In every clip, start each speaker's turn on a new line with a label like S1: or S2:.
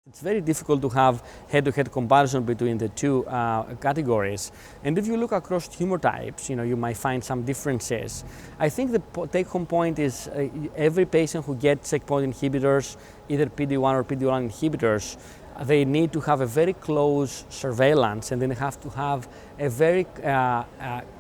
S1: It's very difficult to have head-to-head comparison between the two categories. And if you look across tumor types, you might find some differences. I think the take-home point is every patient who gets checkpoint inhibitors, either PD-1 or PD-L1 inhibitors, they need to have a very close surveillance, and then they have to have a very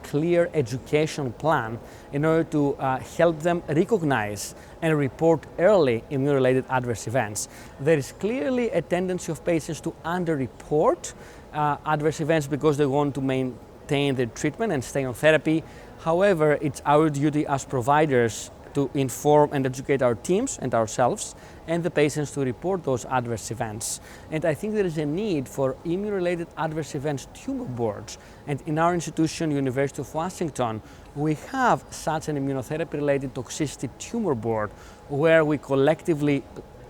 S1: clear education plan in order to help them recognize and report early immune-related adverse events. There is clearly a tendency of patients to under-report adverse events because they want to maintain their treatment and stay on therapy. However, it's our duty as providers to inform and educate our teams and ourselves and the patients to report those adverse events. And I think there is a need for immune-related adverse events tumor boards. And in our institution, University of Washington, we have such an immunotherapy-related toxicity tumor board where we collectively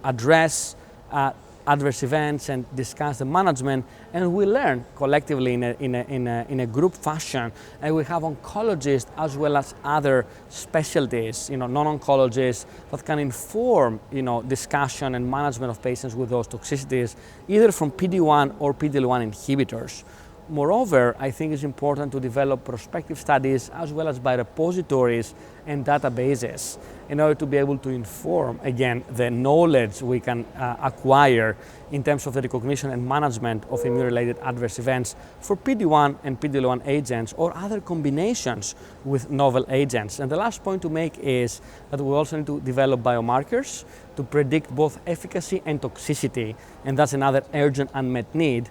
S1: address adverse events and discuss the management, and we learn collectively in a group fashion. And we have oncologists as well as other specialties, non-oncologists that can inform, discussion and management of patients with those toxicities, either from PD-1 or PD-L1 inhibitors. Moreover, I think it's important to develop prospective studies as well as by repositories and databases in order to be able to inform, again, the knowledge we can acquire in terms of the recognition and management of immune-related adverse events for PD-1 and PD-L1 agents or other combinations with novel agents. And the last point to make is that we also need to develop biomarkers to predict both efficacy and toxicity, and that's another urgent unmet need.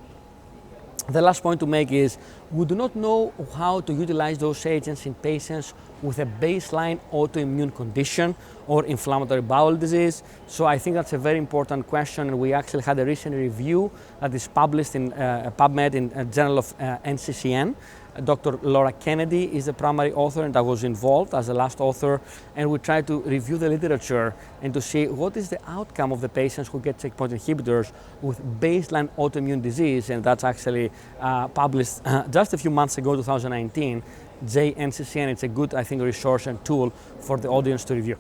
S1: The last point to make is we do not know how to utilize those agents in patients with a baseline autoimmune condition or inflammatory bowel disease. So I think that's a very important question, and we actually had a recent review that is published in PubMed in a Journal of NCCN. Dr. Laura Kennedy is the primary author, and I was involved as the last author, and we tried to review the literature and to see what is the outcome of the patients who get checkpoint inhibitors with baseline autoimmune disease, and that's actually published just a few months ago, 2019, JNCCN. It's a good, I think, resource and tool for the audience to review.